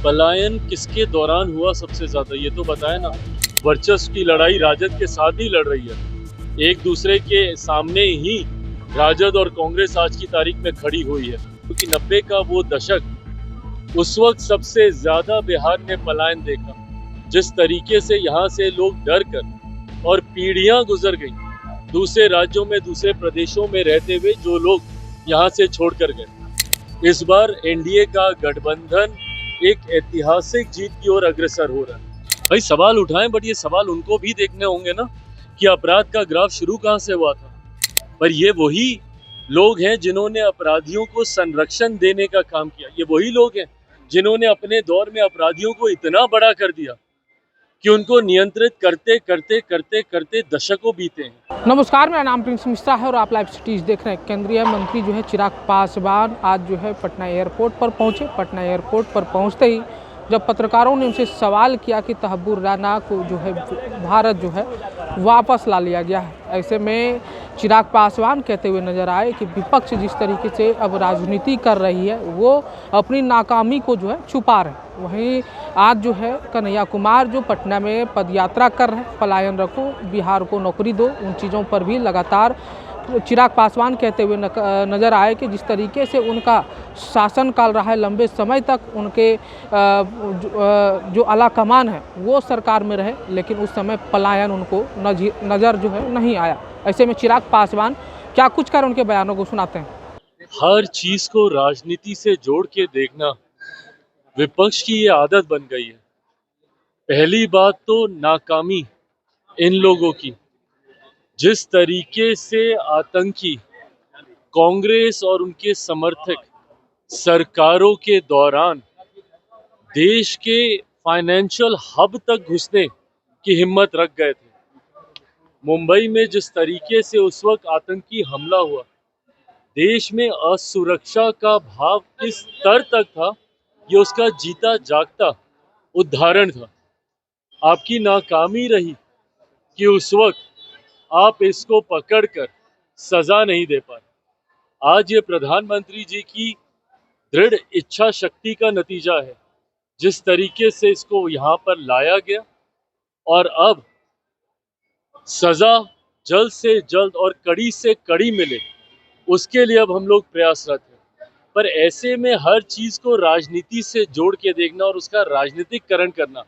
पलायन किसके दौरान हुआ सबसे ज्यादा, ये तो बताए ना। वर्चस्व की लड़ाई राजद के साथ ही लड़ रही है। एक दूसरे के सामने ही राजद और कांग्रेस आज की तारीख में खड़ी हुई है, क्योंकि 90 का वो दशक, उस वक्त सबसे ज्यादा बिहार ने पलायन देखा। जिस तरीके से यहाँ से लोग डर कर और पीढ़ियां गुजर गई दूसरे राज्यों में, दूसरे प्रदेशों में रहते हुए, जो लोग यहाँ से छोड़कर गए। इस बार एनडीए का गठबंधन एक ऐतिहासिक जीत की ओर अग्रसर हो रहा है। भाई सवाल उठाएं, बट ये सवाल उनको भी देखने होंगे ना कि अपराध का ग्राफ शुरू कहाँ से हुआ था। पर ये वही लोग हैं जिन्होंने अपराधियों को संरक्षण देने का काम किया। ये वही लोग हैं जिन्होंने अपने दौर में अपराधियों को इतना बड़ा कर दिया कि उनको नियंत्रित करते करते करते करते दशकों बीते हैं। नमस्कार, मेरा नाम प्रिंस मिश्रा है और आप लाइव सिटीज देख रहे हैं। केंद्रीय मंत्री जो है चिराग पासवान आज जो है पटना एयरपोर्ट पर पहुंचे। पटना एयरपोर्ट पर पहुंचते ही जब पत्रकारों ने उनसे सवाल किया कि तहब्बुर राना को जो है भारत जो है वापस ला लिया गया है, ऐसे में चिराग पासवान कहते हुए नजर आए कि विपक्ष जिस तरीके से अब राजनीति कर रही है वो अपनी नाकामी को जो है छुपा रहे हैं। वहीं आज जो है कन्हैया कुमार जो पटना में पदयात्रा कर रहे हैं, पलायन रखो, बिहार को नौकरी दो, उन चीज़ों पर भी लगातार चिराग पासवान कहते हुए नज़र आए कि जिस तरीके से उनका शासनकाल रहा है, लंबे समय तक उनके जो आला कमान है वो सरकार में रहे, लेकिन उस समय पलायन उनको नज़र जो है नहीं आया। ऐसे में चिराग पासवान क्या कुछ कर उनके बयानों को सुनाते हैं। हर चीज को राजनीति से जोड़ के देखना विपक्ष की ये आदत बन गई है। पहली बात तो नाकामी इन लोगों की, जिस तरीके से आतंकी कांग्रेस और उनके समर्थक सरकारों के दौरान देश के फाइनेंशियल हब तक घुसने की हिम्मत रख गए थे। मुंबई में जिस तरीके से उस वक्त आतंकी हमला हुआ, देश में असुरक्षा का भाव किस स्तर तक था, ये उसका जीता जागता उदाहरण था। आपकी नाकामी रही कि उस वक्त आप इसको पकड़कर सजा नहीं दे पाए। आज ये प्रधानमंत्री जी की दृढ़ इच्छा शक्ति का नतीजा है, जिस तरीके से इसको यहाँ पर लाया गया, और अब सजा जल्द से जल्द और कड़ी से कड़ी मिले, उसके लिए अब हम लोग प्रयासरत हैं। पर ऐसे में हर चीज को राजनीति से जोड़ के देखना और उसका राजनीतिकरण करना,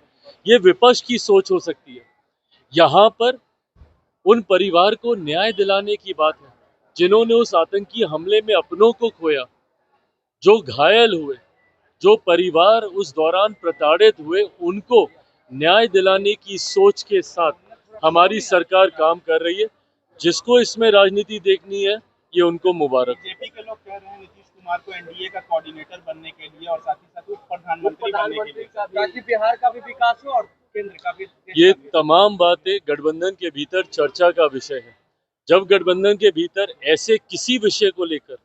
ये विपक्ष की सोच हो सकती है। यहाँ पर उन परिवार को न्याय दिलाने की बात है जिन्होंने उस आतंकी हमले में अपनों को खोया, जो घायल हुए, जो परिवार उस दौरान प्रताड़ित हुए, उनको न्याय दिलाने की सोच के साथ हमारी सरकार काम कर रही है। जिसको इसमें राजनीति देखनी है, ये उनको मुबारक। बीजेपी के लोग कह रहे हैं नीतीश कुमार को एनडीए का कोऑर्डिनेटर बनने के लिए और साथ ही साथ उप प्रधानमंत्री बनने के लिए, ताकि बिहार का भी विकास हो और केंद्र का भी। ये तमाम बातें गठबंधन के भीतर चर्चा का विषय है। जब गठबंधन के भीतर ऐसे किसी विषय को लेकर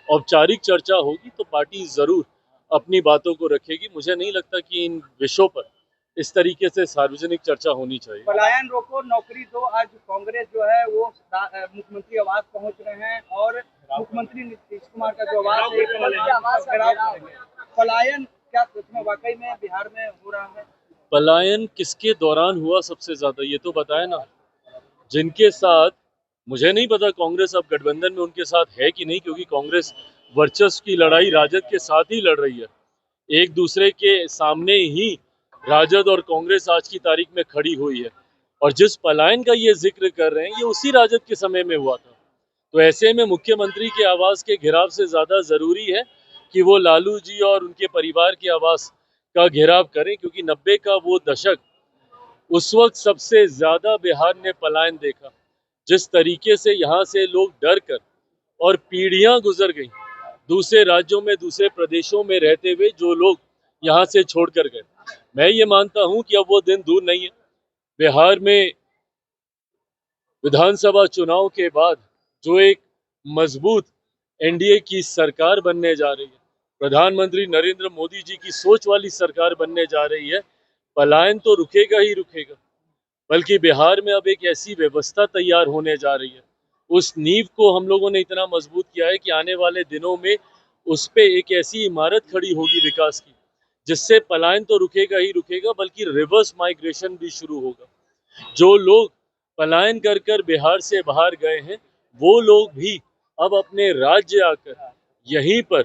औपचारिक चर्चा होगी तो पार्टी जरूर अपनी बातों को रखेगी। मुझे नहीं लगता कि इन विषयों पर इस तरीके से सार्वजनिक चर्चा होनी चाहिए। पलायन रोको, नौकरी दो, आज कांग्रेस जो है वो मुख्यमंत्री आवास पहुंच रहे हैं और मुख्यमंत्री नीतीश कुमार का जो आवास है, पलायन क्या सच में वाकई में बिहार में हो रहा है? पलायन किसके दौरान हुआ सबसे ज्यादा, ये तो बताए ना। जिनके साथ, मुझे नहीं पता कांग्रेस अब गठबंधन में उनके साथ है कि नहीं, क्योंकि कांग्रेस वर्चस्व की लड़ाई राजद के साथ ही लड़ रही है। एक दूसरे के सामने ही राजद और कांग्रेस आज की तारीख में खड़ी हुई है। और जिस पलायन का ये जिक्र कर रहे हैं, ये उसी राजद के समय में हुआ था। तो ऐसे में मुख्यमंत्री के आवास के घेराव से ज्यादा जरूरी है कि वो लालू जी और उनके परिवार के आवास का घेराव करें, क्योंकि 90 का वो दशक, उस वक्त सबसे ज्यादा बिहार ने पलायन देखा। जिस तरीके से यहाँ से लोग डर कर और पीढ़ियां गुजर गई दूसरे राज्यों में, दूसरे प्रदेशों में रहते हुए, जो लोग यहाँ से छोड़कर गए। मैं ये मानता हूं कि अब वो दिन दूर नहीं है। बिहार में विधानसभा चुनाव के बाद जो एक मजबूत एनडीए की सरकार बनने जा रही है, प्रधानमंत्री नरेंद्र मोदी जी की सोच वाली सरकार बनने जा रही है, पलायन तो रुकेगा ही रुकेगा, बल्कि बिहार में अब एक ऐसी व्यवस्था तैयार होने जा रही है। उस नींव को हम लोगों ने इतना मजबूत किया है कि आने वाले दिनों में उस पे एक ऐसी इमारत खड़ी होगी विकास की, जिससे पलायन तो रुकेगा ही रुकेगा, बल्कि रिवर्स माइग्रेशन भी शुरू होगा। जो लोग पलायन कर कर बिहार से बाहर गए हैं, वो लोग भी अब अपने राज्य आकर यहीं पर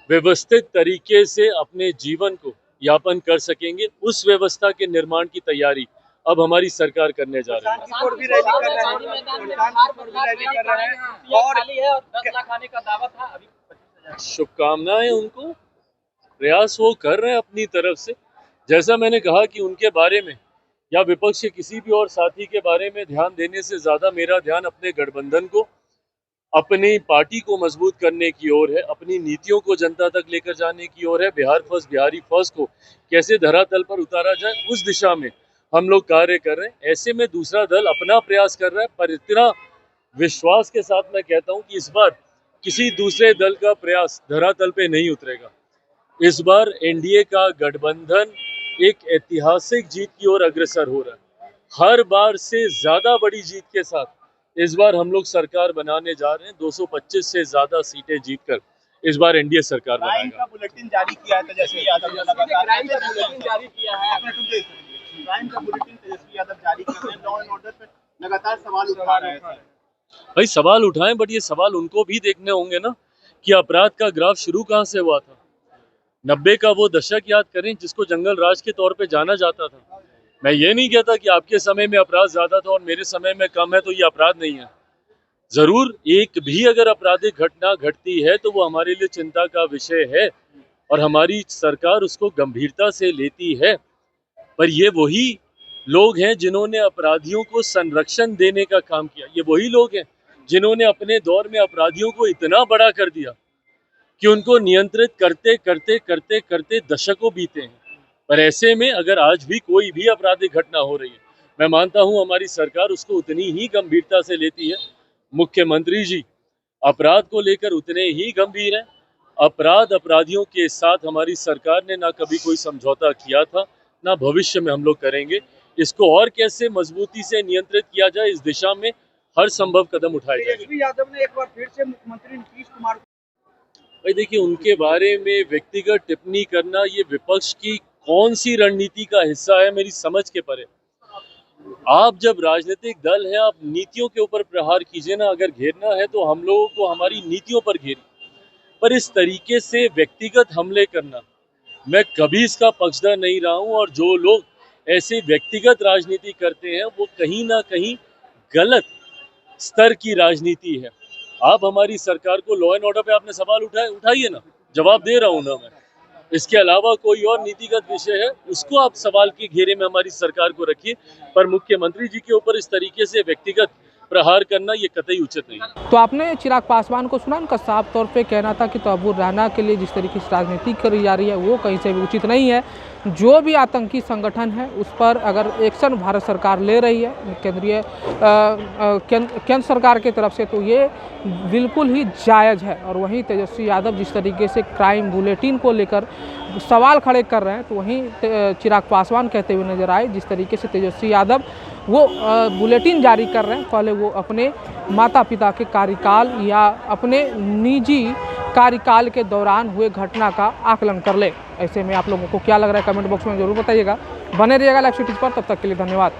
व्यवस्थित तरीके से अपने जीवन को यापन कर सकेंगे। उस व्यवस्था के निर्माण की तैयारी अब हमारी सरकार करने जा रही है। किशोर भी रैली कर रहे हैं, किशोर भी रैली कर रहे हैं और 10 लाख आने का दावा था, अभी शुभकामनाएं उनको, प्रयास वो कर रहे हैं अपनी तरफ से। जैसा मैंने कहा कि उनके बारे में या विपक्ष के किसी भी और साथी के बारे में ध्यान देने से ज्यादा मेरा ध्यान अपने गठबंधन को, अपनी पार्टी को मजबूत करने की ओर है, अपनी नीतियों को जनता तक लेकर जाने की ओर है। बिहार फर्स्ट, बिहारी फर्स्ट को कैसे धरातल पर उतारा जाए, उस दिशा में हम लोग कार्य कर रहे हैं। ऐसे में दूसरा दल अपना प्रयास कर रहा है, पर इतना विश्वास के साथ मैं कहता हूं कि इस बार किसी दूसरे दल का प्रयास धरातल पे नहीं उतरेगा। इस बार एनडीए का गठबंधन एक ऐतिहासिक जीत की ओर अग्रसर हो रहा है। हर बार से ज्यादा बड़ी जीत के साथ इस बार हम लोग सरकार बनाने जा रहे हैं। 225 से ज्यादा सीटें जीतकर इस बार एनडीए सरकार क्राइम बनाएगा। का बुलेटिन जारी किया है तेजस्वी यादव ने, लगातार क्राइम का बुलेटिन जारी किया है। क्राइम का बुलेटिन तेजस्वी यादव जारी कर रहे हैं, लॉ एंड ऑर्डर पे लगातार सवाल उठा रहे हैं। भाई सवाल उठाएं, बट ये सवाल उनको भी देखने होंगे ना कि अपराध का ग्राफ शुरू कहाँ से हुआ था। 90 का वो दशक याद करें जिसको जंगल राज के तौर पे जाना जाता था। मैं ये नहीं कहता कि आपके समय में अपराध ज्यादा था और मेरे समय में कम है तो ये अपराध नहीं है। जरूर एक भी अगर आपराधिक घटना घटती है तो वो हमारे लिए चिंता का विषय है और हमारी सरकार उसको गंभीरता से लेती है। पर ये वही लोग हैं जिन्होंने अपराधियों को संरक्षण देने का काम किया। ये वही लोग हैं जिन्होंने अपने दौर में अपराधियों को इतना बड़ा कर दिया कि उनको नियंत्रित करते करते करते करते दशकों बीते हैं। पर ऐसे में अगर आज भी कोई भी आपराधिक घटना हो रही है, मैं मानता हूं हमारी सरकार उसको उतनी ही गंभीरता से लेती है। मुख्यमंत्री जी अपराध को लेकर उतने ही गंभीर हैं। अपराधियों के साथ हमारी सरकार ने ना कभी कोई समझौता किया था, ना भविष्य में हम लोग करेंगे। इसको और कैसे मजबूती से नियंत्रित किया जाए, इस दिशा में हर संभव कदम उठाए जाएंगे। तेजस्वी यादव ने एक बार फिर से मुख्यमंत्री नीतीश कुमार भाई देखिए, उनके बारे में व्यक्तिगत टिप्पणी करना ये विपक्ष की कौन सी रणनीति का हिस्सा है, मेरी समझ के परे। आप जब राजनीतिक दल हैं, आप नीतियों के ऊपर प्रहार कीजिए ना। अगर घेरना है तो हम लोगों को हमारी नीतियों पर घेरिए, पर इस तरीके से व्यक्तिगत हमले करना, मैं कभी इसका पक्षधर नहीं रहा हूं। और जो लोग ऐसे व्यक्तिगत राजनीति करते हैं वो कहीं ना कहीं गलत स्तर की राजनीति है। आप हमारी सरकार को लॉ एंड ऑर्डर पे आपने सवाल उठाइए ना, जवाब दे रहा हूं ना मैं। इसके अलावा कोई और नीतिगत विषय है उसको आप सवाल के घेरे में हमारी सरकार को रखिए, पर मुख्यमंत्री जी के ऊपर इस तरीके से व्यक्तिगत प्रहार करना ये कतई उचित नहीं है। तो आपने चिराग पासवान को सुना, उनका साफ तौर पे कहना था कि तहब्बुर राना के लिए जिस तरीके से राजनीति करी जा रही है वो कहीं से भी उचित नहीं है। जो भी आतंकी संगठन है उस पर अगर एक्शन भारत सरकार ले रही है केंद्र सरकार की तरफ से, तो ये बिल्कुल ही जायज़ है। और वहीं तेजस्वी यादव जिस तरीके से क्राइम बुलेटिन को लेकर सवाल खड़े कर रहे हैं, तो वहीं चिराग पासवान कहते हुए नजर आए जिस तरीके से तेजस्वी यादव वो बुलेटिन जारी कर रहे हैं, पहले वो अपने माता पिता के कार्यकाल या अपने निजी कार्यकाल के दौरान हुए घटना का आकलन कर ले। ऐसे में आप लोगों को क्या लग रहा है कमेंट बॉक्स में ज़रूर बताइएगा। बने रहिएगा लाइव सिटीज़ पर, तब तक के लिए धन्यवाद।